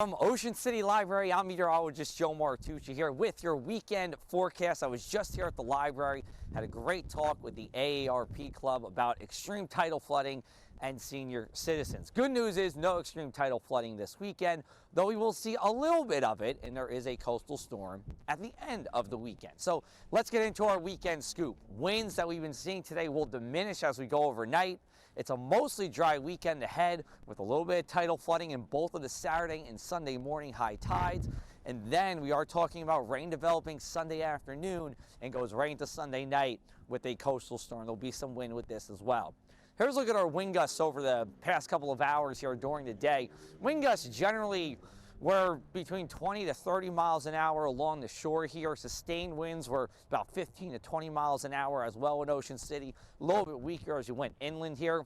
From Ocean City Library, I'm Meteorologist Joe Martucci here with your weekend forecast. I was just here at the library, had a great talk with the AARP Club about extreme tidal flooding and senior citizens. Good news is no extreme tidal flooding this weekend, though we will see a little bit of it, and there is a coastal storm at the end of the weekend. So let's get into our weekend scoop. Winds that we've been seeing today will diminish as we go overnight. It's a mostly dry weekend ahead with a little bit of tidal flooding in both of the Saturday and Sunday morning high tides. And then we are talking about rain developing Sunday afternoon and goes right into Sunday night with a coastal storm. There'll be some wind with this as well. Here's a look at our wind gusts over the past couple of hours here during the day. Wind gusts generally were between 20 to 30 miles an hour along the shore here. Sustained winds were about 15 to 20 miles an hour as well in Ocean City. A little bit weaker as you went inland here.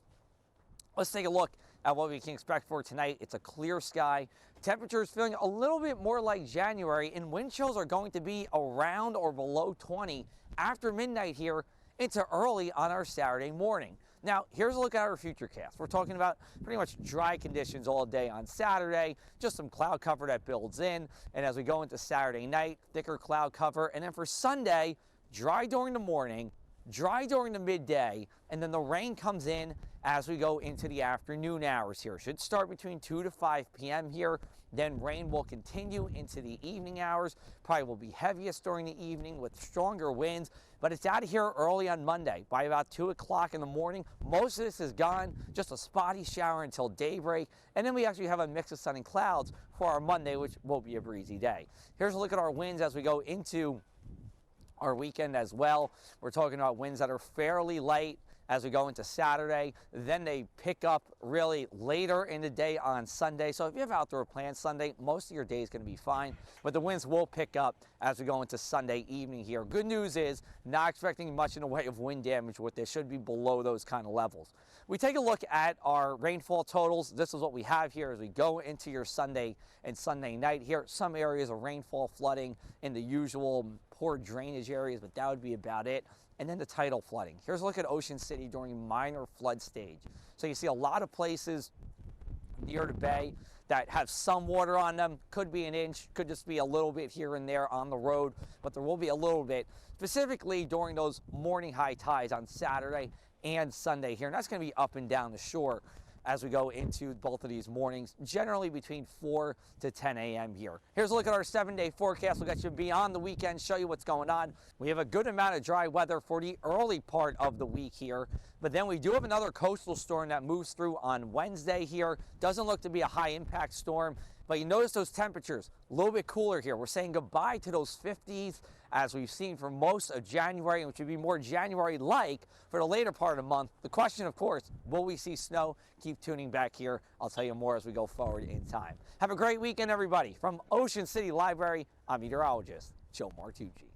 Let's take a look at what we can expect for tonight. It's a clear sky. Temperatures feeling a little bit more like January, and wind chills are going to be around or below 20 after midnight here into early on our Saturday morning. Now, here's a look at our futurecast. We're talking about pretty much dry conditions all day on Saturday, just some cloud cover that builds in. And as we go into Saturday night, thicker cloud cover. And then for Sunday, dry during the morning, dry during the midday, and then the rain comes in as we go into the afternoon hours here. Should start between 2 to 5 p.m. here. Then rain will continue into the evening hours. Probably will be heaviest during the evening with stronger winds, but it's out of here early on Monday by about 2 o'clock in the morning. Most of this is gone, just a spotty shower until daybreak. And then we actually have a mix of sun and clouds for our Monday, which will be a breezy day. Here's a look at our winds as we go into our weekend as well. We're talking about winds that are fairly light as we go into Saturday. Then they pick up really later in the day on Sunday. So if you have outdoor plans Sunday, most of your day is going to be fine, but the winds will pick up as we go into Sunday evening here. Good news is not expecting much in the way of wind damage with this. Should be below those kind of levels. We take a look at our rainfall totals. This is what we have here as we go into your Sunday and Sunday night here. Some areas of rainfall flooding in the usual poor drainage areas, but that would be about it. And then the tidal flooding. Here's a look at Ocean City during minor flood stage. So you see a lot of places near the bay that have some water on them. Could be an inch, could just be a little bit here and there on the road, but there will be a little bit specifically during those morning high tides on Saturday and Sunday here. And that's going to be up and down the shore as we go into both of these mornings, generally between 4 to 10 a.m. here. Here's a look at our 7-day forecast. We'll get you beyond the weekend, show you what's going on. We have a good amount of dry weather for the early part of the week here, but then we do have another coastal storm that moves through on Wednesday here. Doesn't look to be a high impact storm, but you notice those temperatures a little bit cooler here. We're saying goodbye to those 50s as we've seen for most of January, which would be more January-like for the later part of the month. The question, of course, will we see snow? Keep tuning back here. I'll tell you more as we go forward in time. Have a great weekend, everybody. From Ocean City Library, I'm meteorologist Joe Martucci.